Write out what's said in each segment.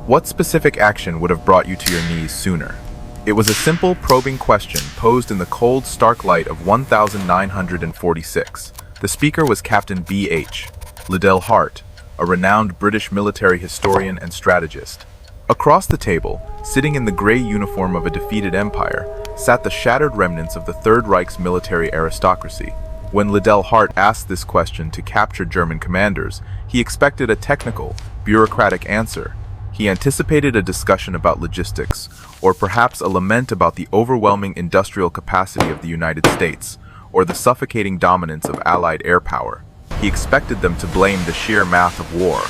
What specific action would have brought you to your knees sooner? It was a simple, probing question posed in the cold, stark light of 1946. The speaker was Captain B.H. Liddell Hart, a renowned British military historian and strategist. Across the table, sitting in the gray uniform of a defeated empire, sat the shattered remnants of the Third Reich's military aristocracy. When Liddell Hart asked this question to captured German commanders, he expected a technical, bureaucratic answer. He anticipated a discussion about logistics, or perhaps a lament about the overwhelming industrial capacity of the United States, or the suffocating dominance of Allied air power. He expected them to blame the sheer math of war.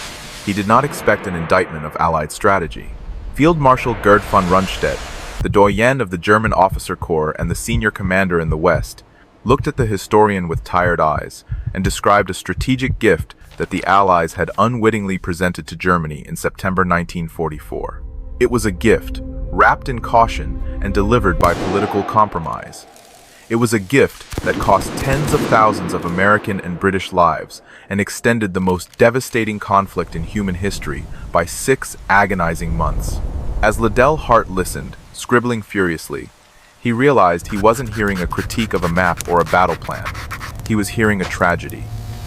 He did not expect an indictment of Allied strategy. Field Marshal Gerd von Rundstedt, the doyen of the German officer corps and the senior commander in the West, looked at the historian with tired eyes and described a strategic gift that the Allies had unwittingly presented to Germany in September 1944. It was a gift, wrapped in caution and delivered by political compromise. It was a gift that cost tens of thousands of American and British lives and extended the most devastating conflict in human history by 6 agonizing months. As Liddell Hart listened, scribbling furiously, he realized he wasn't hearing a critique of a map or a battle plan. He was hearing a tragedy.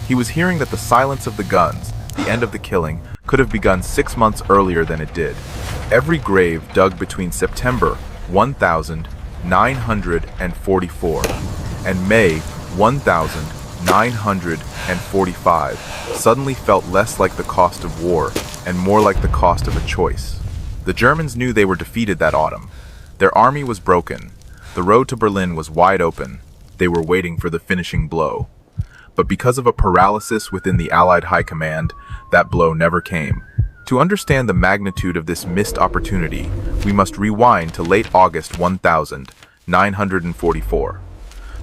He was hearing that the silence of the guns, the end of the killing, could have begun 6 months earlier than it did. Every grave dug between September 1944 and May 1945 suddenly felt less like the cost of war and more like the cost of a choice. The Germans knew they were defeated that autumn. Their army was broken. The road to Berlin was wide open. They were waiting for the finishing blow. But because of a paralysis within the Allied High Command, that blow never came. To understand the magnitude of this missed opportunity, we must rewind to late August 1944.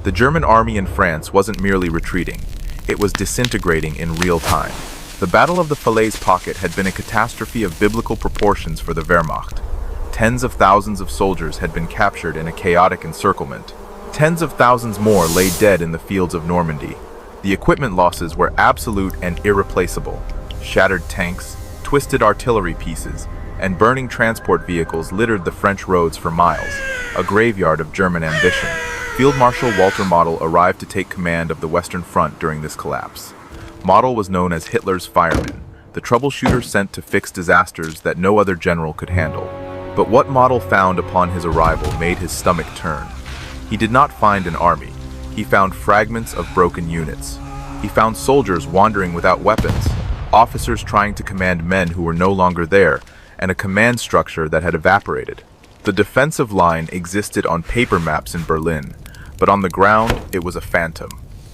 The German army in France wasn't merely retreating, it was disintegrating in real time. The Battle of the Falaise Pocket had been a catastrophe of biblical proportions for the Wehrmacht. Tens of thousands of soldiers had been captured in a chaotic encirclement. Tens of thousands more lay dead in the fields of Normandy. The equipment losses were absolute and irreplaceable. Shattered tanks, twisted artillery pieces, and burning transport vehicles littered the French roads for miles, a graveyard of German ambition. Field Marshal Walter Model arrived to take command of the Western Front during this collapse. Model was known as Hitler's fireman, the troubleshooter sent to fix disasters that no other general could handle. But what Model found upon his arrival made his stomach turn. He did not find an army. He found fragments of broken units. He found soldiers wandering without weapons, officers trying to command men who were no longer there, and a command structure that had evaporated. The defensive line existed on paper maps in Berlin, but on the ground it was a phantom.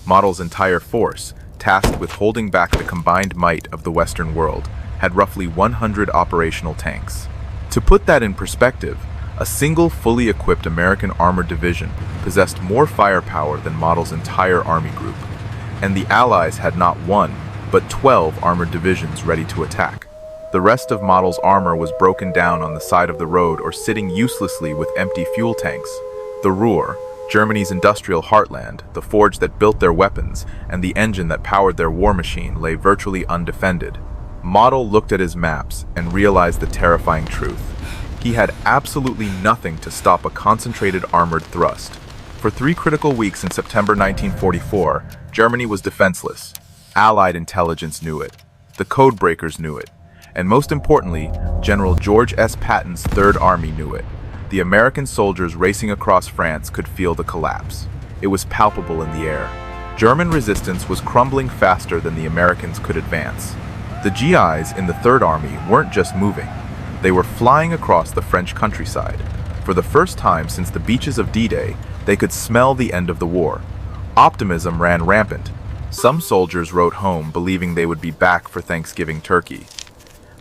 Model's entire force, tasked with holding back the combined might of the Western world, had roughly 100 operational tanks. To put that in perspective, a single fully equipped American armored division possessed more firepower than Model's entire army group, and the Allies had not 1, but 12 armored divisions ready to attack. The rest of Model's armor was broken down on the side of the road or sitting uselessly with empty fuel tanks. The Ruhr, Germany's industrial heartland, the forge that built their weapons, and the engine that powered their war machine lay virtually undefended. Model looked at his maps and realized the terrifying truth. He had absolutely nothing to stop a concentrated armored thrust. For 3 critical weeks in September 1944, Germany was defenseless. Allied intelligence knew it. The codebreakers knew it. And most importantly, General George S. Patton's Third Army knew it. The American soldiers racing across France could feel the collapse. It was palpable in the air. German resistance was crumbling faster than the Americans could advance. The GIs in the Third Army weren't just moving. They were flying across the French countryside. For the first time since the beaches of D-Day, they could smell the end of the war. Optimism ran rampant. Some soldiers wrote home believing they would be back for Thanksgiving turkey.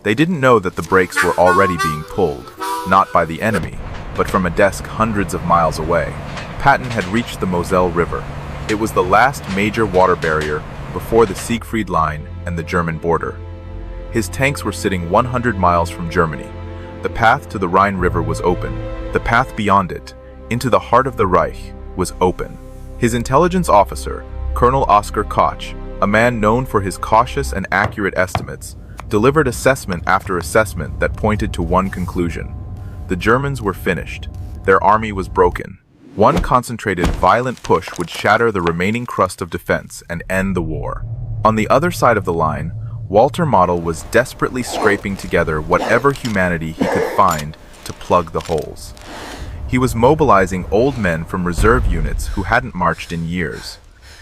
They didn't know that the brakes were already being pulled, not by the enemy, but from a desk hundreds of miles away. Patton had reached the Moselle River. It was the last major water barrier before the Siegfried Line and the German border. His tanks were sitting 100 miles from Germany. The path to the Rhine River was open. The path beyond it, into the heart of the Reich, was open. His intelligence officer, Colonel Oskar Koch, a man known for his cautious and accurate estimates, delivered assessment after assessment that pointed to one conclusion. The Germans were finished. Their army was broken. One concentrated, violent push would shatter the remaining crust of defense and end the war. On the other side of the line, Walter Model was desperately scraping together whatever humanity he could find to plug the holes. He was mobilizing old men from reserve units who hadn't marched in years.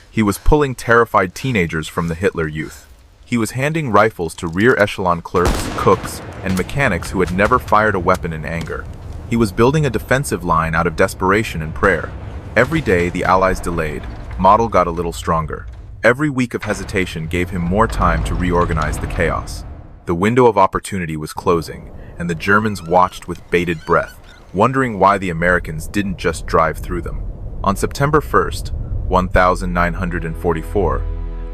He was pulling terrified teenagers from the Hitler Youth. He was handing rifles to rear echelon clerks, cooks, and mechanics who had never fired a weapon in anger. He was building a defensive line out of desperation and prayer. Every day the Allies delayed, Model got a little stronger. Every week of hesitation gave him more time to reorganize the chaos. The window of opportunity was closing, and the Germans watched with bated breath, wondering why the Americans didn't just drive through them. On September 1st, 1944,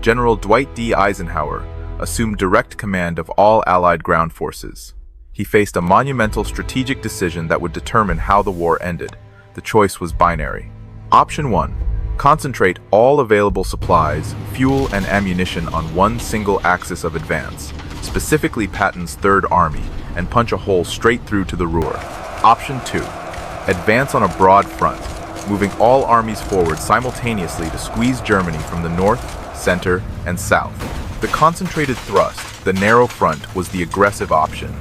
General Dwight D. Eisenhower assumed direct command of all Allied ground forces. He faced a monumental strategic decision that would determine how the war ended. The choice was binary. Option 1. Concentrate all available supplies, fuel, and ammunition on one single axis of advance, specifically Patton's Third Army, and punch a hole straight through to the Ruhr. Option 2. Advance on a broad front, moving all armies forward simultaneously to squeeze Germany from the north, center, and south. The concentrated thrust, the narrow front, was the aggressive option.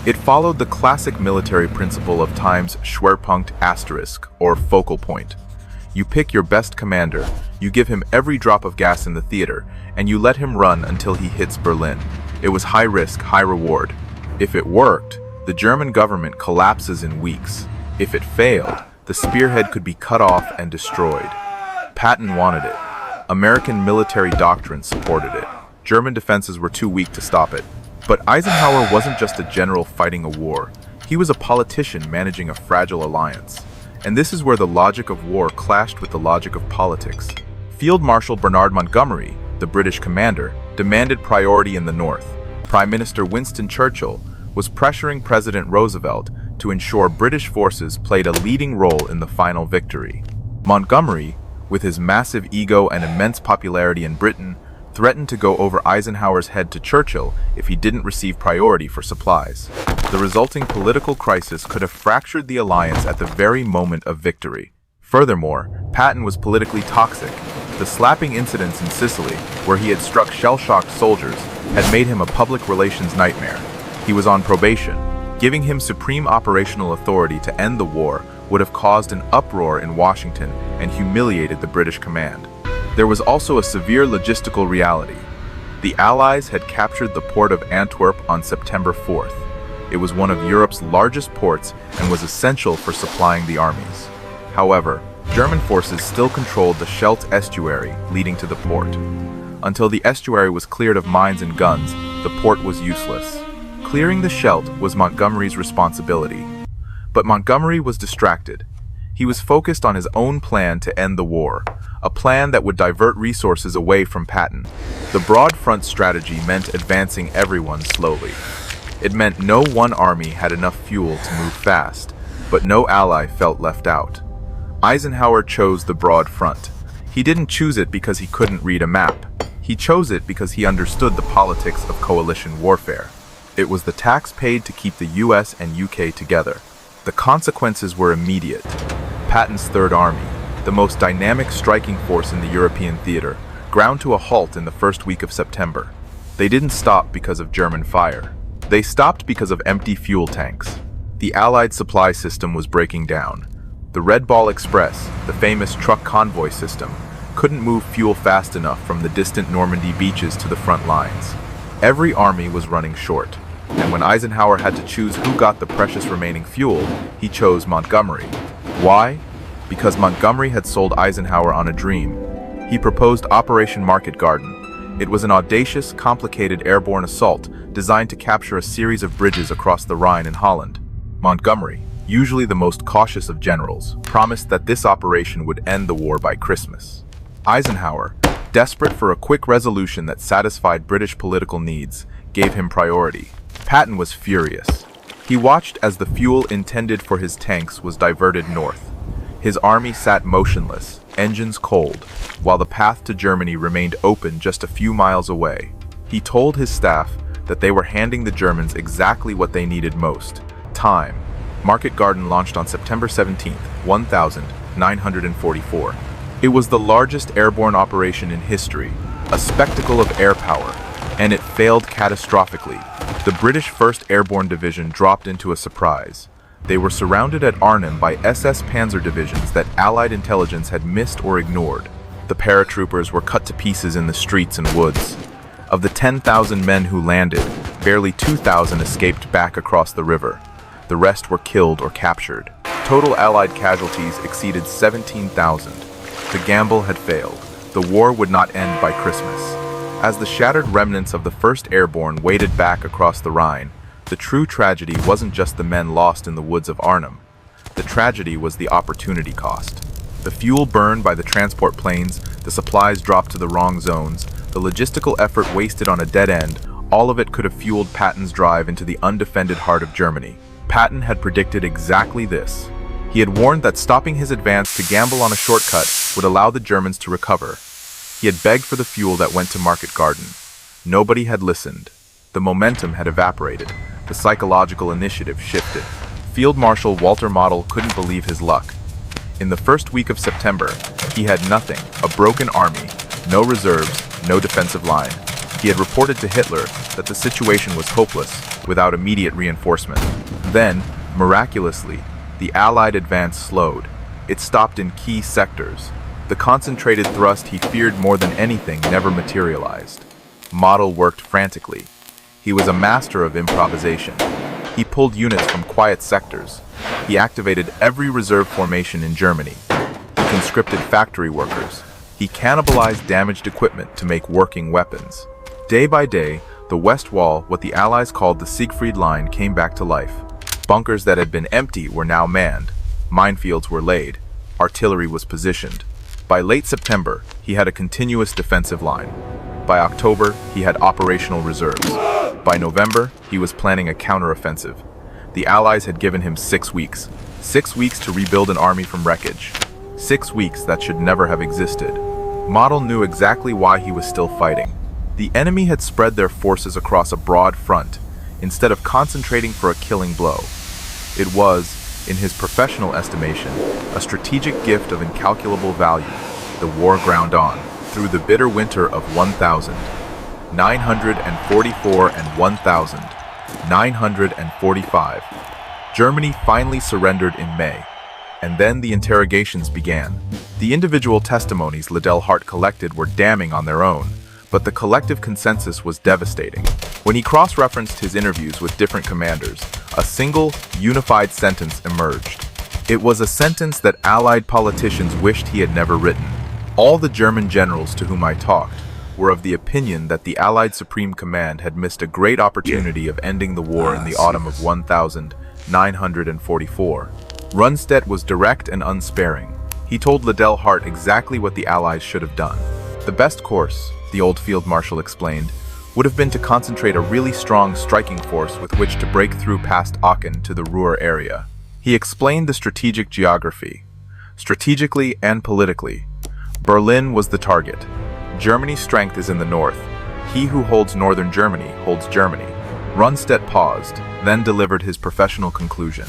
It followed the classic military principle of time's Schwerpunkt asterisk, or focal point. You pick your best commander, you give him every drop of gas in the theater, and you let him run until he hits Berlin. It was high risk, high reward. If it worked, the German government collapses in weeks. If it failed, the spearhead could be cut off and destroyed. Patton wanted it. American military doctrine supported it. German defenses were too weak to stop it. But Eisenhower wasn't just a general fighting a war. He was a politician managing a fragile alliance. And this is where the logic of war clashed with the logic of politics. Field Marshal Bernard Montgomery, the British commander, demanded priority in the north. Prime Minister Winston Churchill was pressuring President Roosevelt to ensure British forces played a leading role in the final victory. Montgomery, with his massive ego and immense popularity in Britain, threatened to go over Eisenhower's head to Churchill if he didn't receive priority for supplies. The resulting political crisis could have fractured the alliance at the very moment of victory. Furthermore, Patton was politically toxic. The slapping incidents in Sicily, where he had struck shell-shocked soldiers, had made him a public relations nightmare. He was on probation. Giving him supreme operational authority to end the war would have caused an uproar in Washington and humiliated the British command. There was also a severe logistical reality. The Allies had captured the port of Antwerp on September 4th. It was one of Europe's largest ports and was essential for supplying the armies. However, German forces still controlled the Scheldt estuary leading to the port. Until the estuary was cleared of mines and guns, the port was useless. Clearing the Scheldt was Montgomery's responsibility. But Montgomery was distracted. He was focused on his own plan to end the war, a plan that would divert resources away from Patton. The broad front strategy meant advancing everyone slowly. It meant no one army had enough fuel to move fast, but no ally felt left out. Eisenhower chose the broad front. He didn't choose it because he couldn't read a map. He chose it because he understood the politics of coalition warfare. It was the tax paid to keep the US and UK together. The consequences were immediate. Patton's Third Army, the most dynamic striking force in the European theater, ground to a halt in the first week of September. They didn't stop because of German fire. They stopped because of empty fuel tanks. The Allied supply system was breaking down. The Red Ball Express, the famous truck convoy system, couldn't move fuel fast enough from the distant Normandy beaches to the front lines. Every army was running short, and when Eisenhower had to choose who got the precious remaining fuel, he chose Montgomery. Why? Because Montgomery had sold Eisenhower on a dream. He proposed Operation Market Garden. It was an audacious, complicated airborne assault designed to capture a series of bridges across the Rhine in Holland. Montgomery, usually the most cautious of generals, promised that this operation would end the war by Christmas. Eisenhower, desperate for a quick resolution that satisfied British political needs, gave him priority. Patton was furious. He watched as the fuel intended for his tanks was diverted north. His army sat motionless, engines cold, while the path to Germany remained open just a few miles away. He told his staff, that they were handing the Germans exactly what they needed most: time. Market Garden launched on September 17, 1944. It was the largest airborne operation in history, a spectacle of air power, and it failed catastrophically. The British 1st Airborne Division dropped into a surprise. They were surrounded at Arnhem by SS Panzer divisions that Allied intelligence had missed or ignored. The paratroopers were cut to pieces in the streets and woods. Of the 10,000 men who landed, barely 2,000 escaped back across the river. The rest were killed or captured. Total Allied casualties exceeded 17,000. The gamble had failed. The war would not end by Christmas. As the shattered remnants of the 1st Airborne waded back across the Rhine, the true tragedy wasn't just the men lost in the woods of Arnhem. The tragedy was the opportunity cost. The fuel burned by the transport planes, the supplies dropped to the wrong zones, the logistical effort wasted on a dead end, all of it could have fueled Patton's drive into the undefended heart of Germany. Patton had predicted exactly this. He had warned that stopping his advance to gamble on a shortcut would allow the Germans to recover. He had begged for the fuel that went to Market Garden. Nobody had listened. The momentum had evaporated. The psychological initiative shifted. Field Marshal Walter Model couldn't believe his luck. In the first week of September, he had nothing: a broken army, no reserves, no defensive line. He had reported to Hitler that the situation was hopeless, without immediate reinforcement. Then, miraculously, the Allied advance slowed. It stopped in key sectors. The concentrated thrust he feared more than anything never materialized. Model worked frantically. He was a master of improvisation. He pulled units from quiet sectors. He activated every reserve formation in Germany. He conscripted factory workers. He cannibalized damaged equipment to make working weapons. Day by day, the West Wall, what the Allies called the Siegfried Line, came back to life. Bunkers that had been empty were now manned. Minefields were laid. Artillery was positioned. By late September, he had a continuous defensive line. By October, he had operational reserves. By November, he was planning a counteroffensive. The Allies had given him 6 weeks. 6 weeks to rebuild an army from wreckage. 6 weeks that should never have existed. Model knew exactly why he was still fighting. The enemy had spread their forces across a broad front, instead of concentrating for a killing blow. It was, in his professional estimation, a strategic gift of incalculable value. The war ground on, through the bitter winter of 1944 and 1945. Germany finally surrendered in May, and then the interrogations began. The individual testimonies Liddell Hart collected were damning on their own, but the collective consensus was devastating. When he cross-referenced his interviews with different commanders, a single, unified sentence emerged. It was a sentence that Allied politicians wished he had never written. All the German generals to whom I talked were of the opinion that the Allied Supreme Command had missed a great opportunity of ending the war in the autumn of 1944. Rundstedt was direct and unsparing. He told Liddell Hart exactly what the Allies should have done. The best course, the old field marshal explained, would have been to concentrate a really strong striking force with which to break through past Aachen to the Ruhr area. He explained the strategic geography. Strategically and politically, Berlin was the target. Germany's strength is in the north. He who holds northern Germany holds Germany. Rundstedt paused, then delivered his professional conclusion.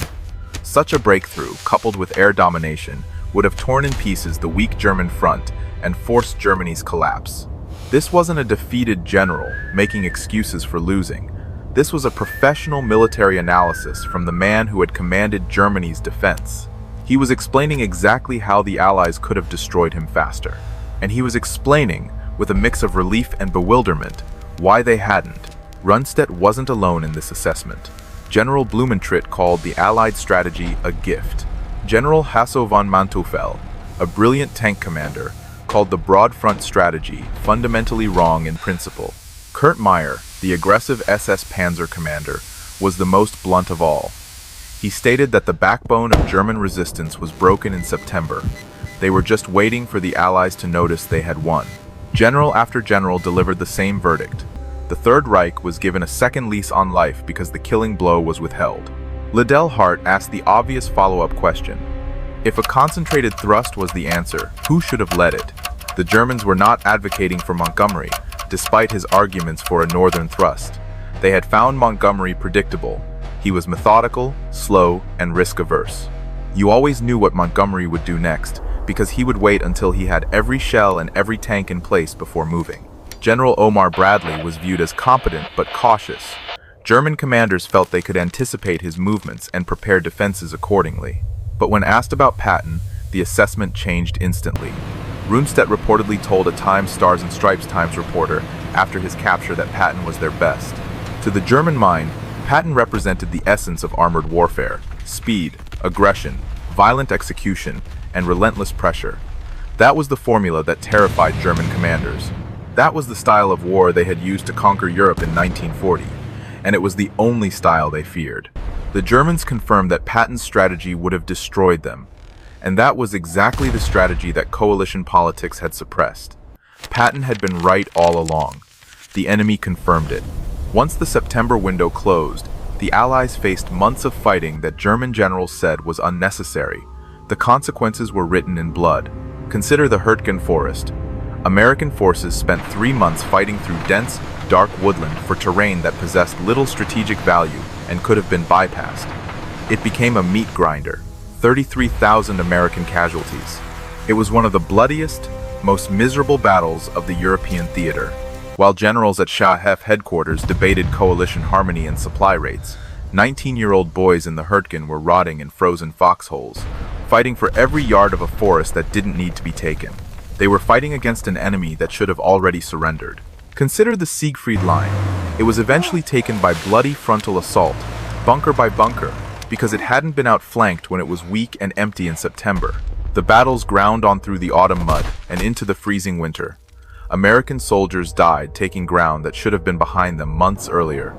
Such a breakthrough, coupled with air domination, would have torn in pieces the weak German front and forced Germany's collapse. This wasn't a defeated general making excuses for losing. This was a professional military analysis from the man who had commanded Germany's defense. He was explaining exactly how the Allies could have destroyed him faster. And he was explaining, with a mix of relief and bewilderment, why they hadn't. Rundstedt wasn't alone in this assessment. General Blumentritt called the Allied strategy a gift. General Hasso von Manteuffel, a brilliant tank commander, called the broad front strategy fundamentally wrong in principle. Kurt Meyer, the aggressive SS Panzer commander, was the most blunt of all. He stated that the backbone of German resistance was broken in September. They were just waiting for the Allies to notice they had won. General after general delivered the same verdict. The Third Reich was given a second lease on life because the killing blow was withheld. Liddell Hart asked the obvious follow-up question. If a concentrated thrust was the answer, who should have led it? The Germans were not advocating for Montgomery, despite his arguments for a northern thrust. They had found Montgomery predictable. He was methodical, slow, and risk-averse. You always knew what Montgomery would do next, because he would wait until he had every shell and every tank in place before moving. General Omar Bradley was viewed as competent but cautious. German commanders felt they could anticipate his movements and prepare defenses accordingly. But when asked about Patton, the assessment changed instantly. Runstedt reportedly told a Times Stars and Stripes Times reporter after his capture that Patton was their best. To the German mind, Patton represented the essence of armored warfare: speed, aggression, violent execution, and relentless pressure. That was the formula that terrified German commanders. That was the style of war they had used to conquer Europe in 1940, and it was the only style they feared. The Germans confirmed that Patton's strategy would have destroyed them, and that was exactly the strategy that coalition politics had suppressed. Patton had been right all along. The enemy confirmed it. Once the September window closed, the Allies faced months of fighting that German generals said was unnecessary. The consequences were written in blood. Consider the Hurtgen Forest. American forces spent 3 months fighting through dense, dark woodland for terrain that possessed little strategic value and could have been bypassed. It became a meat grinder. 33,000 American casualties. It was one of the bloodiest, most miserable battles of the European theater. While generals at Shahef headquarters debated coalition harmony and supply rates, 19-year-old boys in the Hurtgen were rotting in frozen foxholes, fighting for every yard of a forest that didn't need to be taken. They were fighting against an enemy that should have already surrendered. Consider the Siegfried Line. It was eventually taken by bloody frontal assault, bunker by bunker, because it hadn't been outflanked when it was weak and empty in September. The battles ground on through the autumn mud and into the freezing winter. American soldiers died taking ground that should have been behind them months earlier.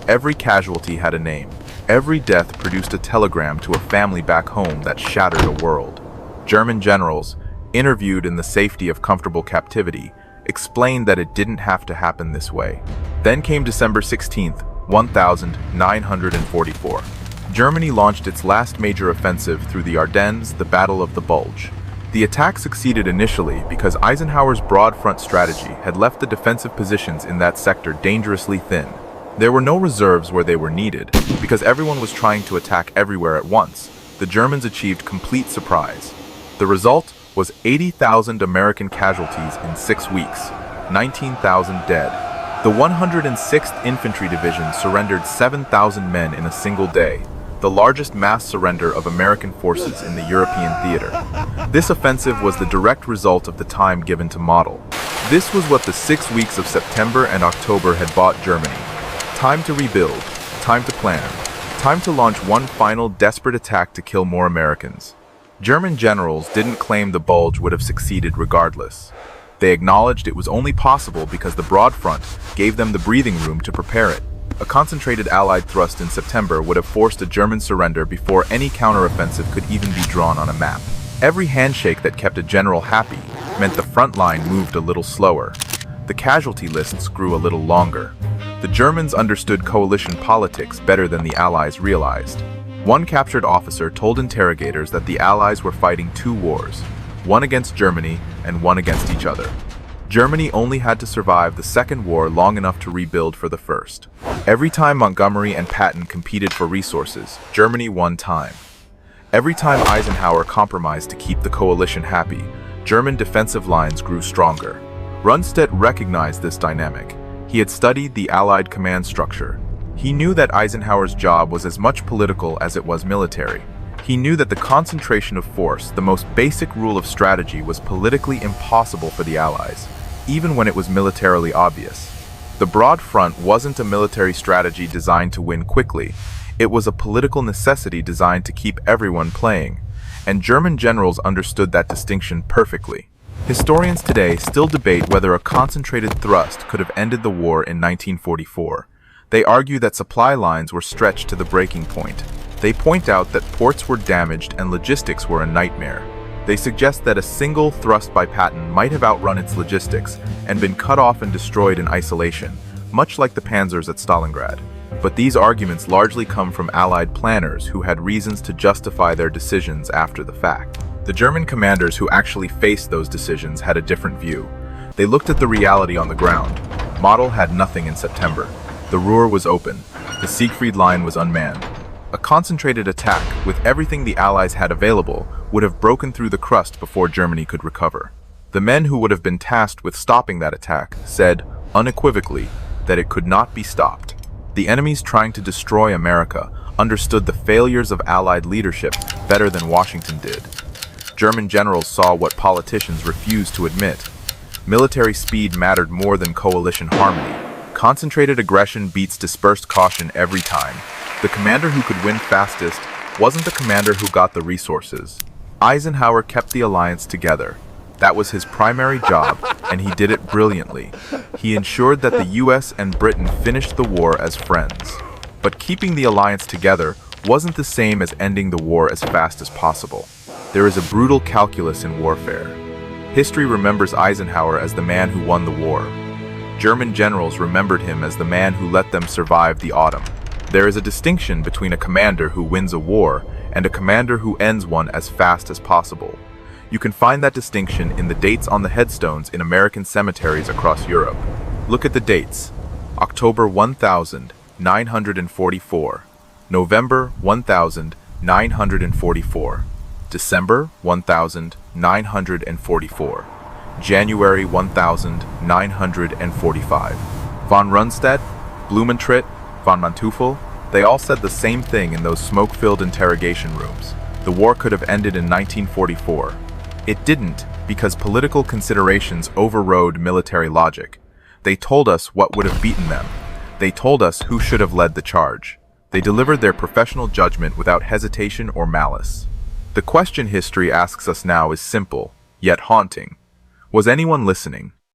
Every casualty had a name. Every death produced a telegram to a family back home that shattered a world. German generals, interviewed in the safety of comfortable captivity, explained that it didn't have to happen this way. Then came December 16th, 1944. Germany launched its last major offensive through the Ardennes, the Battle of the Bulge. The attack succeeded initially because Eisenhower's broad front strategy had left the defensive positions in that sector dangerously thin. There were no reserves where they were needed, because everyone was trying to attack everywhere at once. The Germans achieved complete surprise. The result was 80,000 American casualties in 6 weeks, 19,000 dead. The 106th Infantry Division surrendered 7,000 men in a single day, the largest mass surrender of American forces in the European theater. This offensive was the direct result of the time given to model. This was what the 6 weeks of September and October had bought Germany. Time to rebuild, time to plan, time to launch one final desperate attack to kill more Americans. German generals didn't claim the Bulge would have succeeded regardless. They acknowledged it was only possible because the broad front gave them the breathing room to prepare it. A concentrated Allied thrust in September would have forced a German surrender before any counteroffensive could even be drawn on a map. Every handshake that kept a general happy meant the front line moved a little slower. The casualty lists grew a little longer. The Germans understood coalition politics better than the Allies realized. One captured officer told interrogators that the Allies were fighting 2 wars, one against Germany and one against each other. Germany only had to survive the second war long enough to rebuild for the first. Every time Montgomery and Patton competed for resources, Germany won time. Every time Eisenhower compromised to keep the coalition happy, German defensive lines grew stronger. Runstedt recognized this dynamic. He had studied the Allied command structure. He knew that Eisenhower's job was as much political as it was military. He knew that the concentration of force, the most basic rule of strategy, was politically impossible for the Allies, even when it was militarily obvious. The broad front wasn't a military strategy designed to win quickly. It was a political necessity designed to keep everyone playing, and German generals understood that distinction perfectly. Historians today still debate whether a concentrated thrust could have ended the war in 1944. They argue that supply lines were stretched to the breaking point. They point out that ports were damaged and logistics were a nightmare. They suggest that a single thrust by Patton might have outrun its logistics and been cut off and destroyed in isolation, much like the panzers at Stalingrad. But these arguments largely come from Allied planners who had reasons to justify their decisions after the fact. The German commanders who actually faced those decisions had a different view. They looked at the reality on the ground. Model had nothing in September. The Ruhr was open. The Siegfried Line was unmanned. A concentrated attack, with everything the Allies had available, would have broken through the crust before Germany could recover. The men who would have been tasked with stopping that attack said, unequivocally, that it could not be stopped. The enemies trying to destroy America understood the failures of Allied leadership better than Washington did. German generals saw what politicians refused to admit. Military speed mattered more than coalition harmony. Concentrated aggression beats dispersed caution every time. The commander who could win fastest wasn't the commander who got the resources. Eisenhower kept the alliance together. That was his primary job, and he did it brilliantly. He ensured that the US and Britain finished the war as friends. But keeping the alliance together wasn't the same as ending the war as fast as possible. There is a brutal calculus in warfare. History remembers Eisenhower as the man who won the war. German generals remembered him as the man who let them survive the autumn. There is a distinction between a commander who wins a war and a commander who ends one as fast as possible. You can find that distinction in the dates on the headstones in American cemeteries across Europe. Look at the dates. October 1944, November 1944, December 1944, January 1945. Von Rundstedt, Blumentritt, von Manteuffel, they all said the same thing in those smoke-filled interrogation rooms. The war could have ended in 1944. It didn't, because political considerations overrode military logic. They told us what would have beaten them. They told us who should have led the charge. They delivered their professional judgment without hesitation or malice. The question history asks us now is simple, yet haunting. Was anyone listening?